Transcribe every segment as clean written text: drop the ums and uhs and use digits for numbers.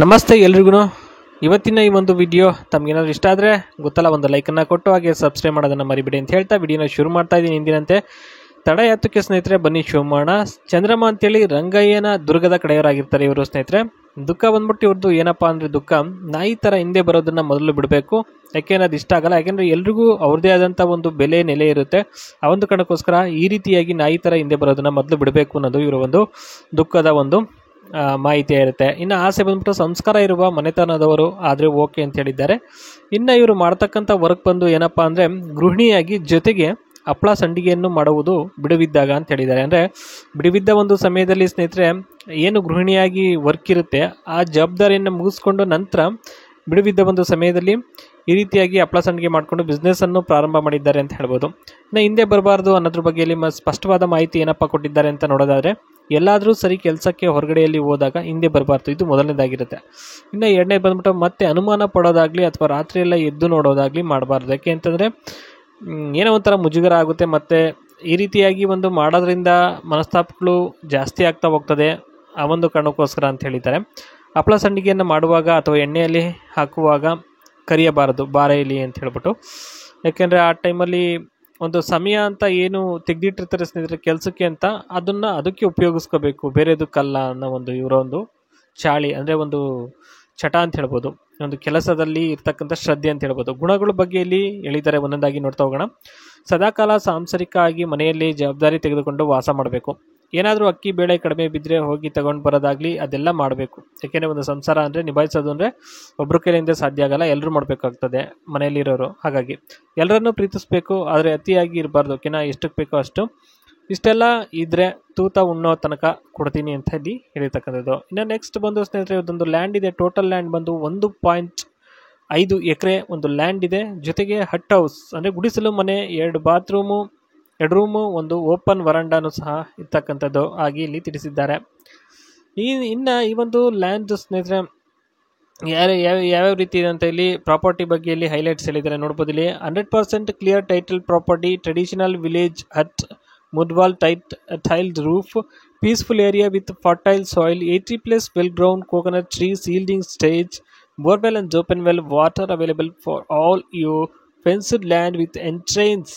ನಮಸ್ತೆ ಎಲ್ರಿಗೂ. ಇವತ್ತಿನ ಈ ಒಂದು ವಿಡಿಯೋ ತಮಗೇನಾದರೂ ಇಷ್ಟ ಆದರೆ ಗೊತ್ತಲ್ಲ, ಒಂದು ಲೈಕನ್ನು ಕೊಟ್ಟು ಹಾಗೆ ಸಬ್ಸ್ಕ್ರೈಬ್ ಮಾಡೋದನ್ನು ಮರಿಬೇಡಿ ಅಂತ ಹೇಳ್ತಾ ವಿಡಿಯೋನ ಶುರು ಮಾಡ್ತಾ ಇದ್ದೀನಿ. ಹಿಂದಿನಂತೆ ತಡ ಯಾತಕ್ಕೆ ಸ್ನೇಹಿತರೆ, ಬನ್ನಿ ಶುರು ಮಾಡೋಣ. ಚಂದ್ರಮ್ಮ ಅಂತೇಳಿ ರಂಗಯ್ಯನ ದುರ್ಗದ ಕಡೆಯವರಾಗಿರ್ತಾರೆ ಇವರು ಸ್ನೇಹಿತರೆ. ದುಃಖ ಬಂದ್ಬಿಟ್ಟು ಇವ್ರದ್ದು ಏನಪ್ಪ ಅಂದರೆ, ದುಃಖ ನಾಯಿ ಥರ ಹಿಂದೆ ಬರೋದನ್ನು ಮೊದಲು ಬಿಡಬೇಕು. ಯಾಕೆಂದ್ರೆ ಅದು ಇಷ್ಟ ಆಗಲ್ಲ. ಯಾಕೆಂದರೆ ಎಲ್ರಿಗೂ ಅವ್ರದ್ದೇ ಆದಂಥ ಒಂದು ಬೆಲೆ ನೆಲೆ ಇರುತ್ತೆ. ಆ ಒಂದು ಕಾರಣಕ್ಕೋಸ್ಕರ ಈ ರೀತಿಯಾಗಿ ನಾಯಿ ಥರ ಹಿಂದೆ ಬರೋದನ್ನು ಮೊದಲು ಬಿಡಬೇಕು ಅನ್ನೋದು ಇವರ ಒಂದು ದುಃಖದ ಒಂದು ಮಾಹಿತಿ ಇರುತ್ತೆ. ಇನ್ನು ಆಸೆ ಬಂದ್ಬಿಟ್ಟು ಸಂಸ್ಕಾರ ಇರುವ ಮನೆತನದವರು ಆದರೆ ಓಕೆ ಅಂತ ಹೇಳಿದ್ದಾರೆ. ಇನ್ನು ಇವರು ಮಾಡ್ತಕ್ಕಂಥ ವರ್ಕ್ ಬಂದು ಏನಪ್ಪ ಅಂದರೆ, ಗೃಹಿಣಿಯಾಗಿ ಜೊತೆಗೆ ಹಪ್ಪಳ ಸಂಡಿಗೆಯನ್ನು ಮಾಡುವುದು ಬಿಡುವಿದ್ದಾಗ ಅಂತ ಹೇಳಿದ್ದಾರೆ. ಅಂದರೆ ಬಿಡುವಿದ್ದ ಒಂದು ಸಮಯದಲ್ಲಿ ಸ್ನೇಹಿತರೆ, ಏನು ಗೃಹಿಣಿಯಾಗಿ ವರ್ಕ್ ಇರುತ್ತೆ ಆ ಜವಾಬ್ದಾರಿಯನ್ನು ಮುಗಿಸ್ಕೊಂಡು ನಂತರ ಬಿಡುವಿದ್ದ ಒಂದು ಸಮಯದಲ್ಲಿ ಈ ರೀತಿಯಾಗಿ ಹಪ್ಪಳ ಸಂಡಿಗೆ ಮಾಡಿಕೊಂಡು ಬಿಸ್ನೆಸ್ಸನ್ನು ಪ್ರಾರಂಭ ಮಾಡಿದ್ದಾರೆ ಅಂತ ಹೇಳ್ಬೋದು. ಇನ್ನು ಹಿಂದೆ ಬರಬಾರ್ದು ಅನ್ನೋದ್ರ ಬಗ್ಗೆಯಲ್ಲಿ ಸ್ಪಷ್ಟವಾದ ಮಾಹಿತಿ ಏನಪ್ಪ ಕೊಟ್ಟಿದ್ದಾರೆ ಅಂತ ನೋಡೋದಾದರೆ, ಎಲ್ಲಾದರೂ ಸರಿ ಕೆಲಸಕ್ಕೆ ಹೊರಗಡೆಯಲ್ಲಿ ಹೋದಾಗ ಹಿಂದೆ ಬರಬಾರ್ದು, ಇದು ಮೊದಲನೇದಾಗಿರುತ್ತೆ. ಇನ್ನು ಎರಡನೇದು ಬಂದ್ಬಿಟ್ಟು ಮತ್ತೆ ಅನುಮಾನ ಪಡೋದಾಗಲಿ ಅಥವಾ ರಾತ್ರಿಯೆಲ್ಲ ಎದ್ದು ನೋಡೋದಾಗಲಿ ಮಾಡಬಾರ್ದು. ಯಾಕೆ ಅಂತಂದರೆ ಏನೋ ಒಂಥರ ಮುಜುಗರ ಆಗುತ್ತೆ. ಮತ್ತು ಈ ರೀತಿಯಾಗಿ ಒಂದು ಮಾಡೋದ್ರಿಂದ ಮನಸ್ತಾಪಗಳು ಜಾಸ್ತಿ ಆಗ್ತಾ ಹೋಗ್ತದೆ. ಆ ಒಂದು ಕಾರಣಕ್ಕೋಸ್ಕರ ಅಂತ ಹೇಳಿದ್ದಾರೆ. ಹಪ್ಪಳ ಸಂಡಿಗೆಯನ್ನು ಮಾಡುವಾಗ ಅಥವಾ ಎಣ್ಣೆಯಲ್ಲಿ ಹಾಕುವಾಗ ಕರಿಯಬಾರದು, ಬಾರೆಯಲ್ಲಿ ಅಂತ ಹೇಳ್ಬಿಟ್ಟು. ಯಾಕೆಂದರೆ ಆ ಟೈಮಲ್ಲಿ ಒಂದು ಸಮಯ ಅಂತ ಏನು ತೆಗೆದಿಟ್ಟಿರ್ತಾರೆ ಸ್ನೇಹಿತರೆ ಕೆಲಸಕ್ಕೆ ಅಂತ, ಅದಕ್ಕೆ ಉಪಯೋಗಿಸ್ಕೋಬೇಕು, ಬೇರೆದಕ್ಕಲ್ಲ ಅನ್ನೋ ಒಂದು ಇವರ ಒಂದು ಚಾಳಿ, ಅಂದರೆ ಒಂದು ಚಟ ಅಂತ ಹೇಳ್ಬೋದು. ಒಂದು ಕೆಲಸದಲ್ಲಿ ಇರ್ತಕ್ಕಂಥ ಶ್ರದ್ಧೆ ಅಂತ ಹೇಳ್ಬೋದು. ಗುಣಗಳ ಬಗ್ಗೆ ಇಲ್ಲಿ ಹೇಳಿದ್ದಾರೆ, ಒಂದೊಂದಾಗಿ ನೋಡ್ತಾ ಹೋಗೋಣ. ಸದಾಕಾಲ ಸಾಂಸಾರಿಕ ಆಗಿ ಮನೆಯಲ್ಲಿ ಜವಾಬ್ದಾರಿ ತೆಗೆದುಕೊಂಡು ವಾಸ ಮಾಡಬೇಕು. ಏನಾದರೂ ಅಕ್ಕಿ ಬೇಳೆ ಕಡಿಮೆ ಬಿದ್ದರೆ ಹೋಗಿ ತಗೊಂಡು ಬರೋದಾಗಲಿ ಅದೆಲ್ಲ ಮಾಡಬೇಕು. ಯಾಕೆಂದರೆ ಒಂದು ಸಂಸಾರ ಅಂದರೆ ನಿಭಾಯಿಸೋದು ಅಂದರೆ ಒಬ್ಬರ ಕೈಯಿಂದ ಸಾಧ್ಯ ಆಗಲ್ಲ, ಎಲ್ಲರೂ ಮಾಡಬೇಕಾಗ್ತದೆ ಮನೆಯಲ್ಲಿರೋರು. ಹಾಗಾಗಿ ಎಲ್ಲರನ್ನೂ ಪ್ರೀತಿಸಬೇಕು, ಆದರೆ ಅತಿಯಾಗಿ ಇರಬಾರ್ದು. ಓಕೆನಾ, ಎಷ್ಟಕ್ಕೆ ಬೇಕೋ ಅಷ್ಟು. ಇಷ್ಟೆಲ್ಲ ಇದ್ದರೆ ತೂತ ಉಣ್ಣೋ ತನಕ ಕೊಡ್ತೀನಿ ಅಂತ ಹೇಳಿ ಹೇಳಿರ್ತಕ್ಕಂಥದ್ದು. ಇನ್ನು ನೆಕ್ಸ್ಟ್ ಬಂದು ಸ್ನೇಹಿತರೆ, ಇದೊಂದು ಲ್ಯಾಂಡ್ ಇದೆ. ಟೋಟಲ್ ಲ್ಯಾಂಡ್ ಬಂದು 1.5 ಎಕರೆ ಒಂದು ಲ್ಯಾಂಡ್ ಇದೆ. ಜೊತೆಗೆ ಹಟ್ ಹೌಸ್ ಅಂದರೆ ಗುಡಿಸಲು ಮನೆ, 2 ಬಾತ್ರೂಮು, 2 ರೂಮು, ಒಂದು ಓಪನ್ ವರಂಡಾನು ಸಹ ಇರ್ತಕ್ಕಂಥದ್ದು ಆಗಿ ಇಲ್ಲಿ ತಿಳಿಸಿದ್ದಾರೆ. ಇನ್ನು ಈ ಒಂದು ಲ್ಯಾಂಡ್ ಸ್ನೇಹಿತರೆ ಯಾವ್ಯಾವ ರೀತಿ ಇದೆ ಅಂತ ಇಲ್ಲಿ ಪ್ರಾಪರ್ಟಿ ಬಗ್ಗೆ ಇಲ್ಲಿ ಹೈಲೈಟ್ಸ್ ಹೇಳಿದ್ದಾರೆ, ನೋಡ್ಬೋದು ಇಲ್ಲಿ. 100% clear title property, traditional village hut, mudwall tiled roof, peaceful area with fertile soil, 80+ well-grown coconut trees, yielding stage, borewell and open well water available for all your fenced land with entrance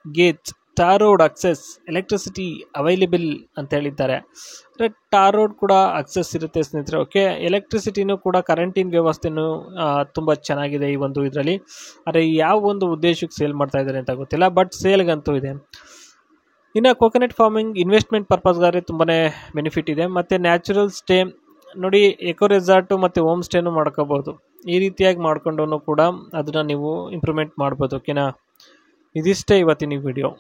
gates, tar road access, electricity available ಅಂತ ಹೇಳಿದ್ದಾರೆ. ಅಂದರೆ tar road ಕೂಡ access ಇರುತ್ತೆ ಸ್ನೇಹಿತರೆ. Okay, ಎಲೆಕ್ಟ್ರಿಸಿಟಿನೂ ಕೂಡ ಕರೆಂಟಿನ ವ್ಯವಸ್ಥೆನೂ ತುಂಬ ಚೆನ್ನಾಗಿದೆ ಈ ಒಂದು ಇದರಲ್ಲಿ. ಆದರೆ ಯಾವ ಒಂದು ಉದ್ದೇಶಕ್ಕೆ ಸೇಲ್ ಮಾಡ್ತಾ ಇದ್ದಾರೆ ಅಂತ ಗೊತ್ತಿಲ್ಲ, ಬಟ್ ಸೇಲ್ಗಂತೂ ಇದೆ. ಇನ್ನು ಕೋಕೋನಟ್ ಫಾರ್ಮಿಂಗ್ ಇನ್ವೆಸ್ಟ್ಮೆಂಟ್ ಪರ್ಪಸ್ಗಾದ್ರೆ ತುಂಬಾ ಬೆನಿಫಿಟ್ ಇದೆ. ಮತ್ತು ನ್ಯಾಚುರಲ್ ಸ್ಟೇ ನೋಡಿ, ಎಕೋ ರೆಸಾರ್ಟು ಮತ್ತು ಹೋಮ್ ಸ್ಟೇನು ಮಾಡ್ಕೋಬೋದು. ಈ ರೀತಿಯಾಗಿ ಮಾಡ್ಕೊಂಡು ಕೂಡ ಅದನ್ನು ನೀವು ಇಂಪ್ರೂವ್ಮೆಂಟ್ ಮಾಡ್ಬೋದು. ಓಕೆನಾ, ಇದಿಷ್ಟೇ ಇವತ್ತಿನ ವಿಡಿಯೋ.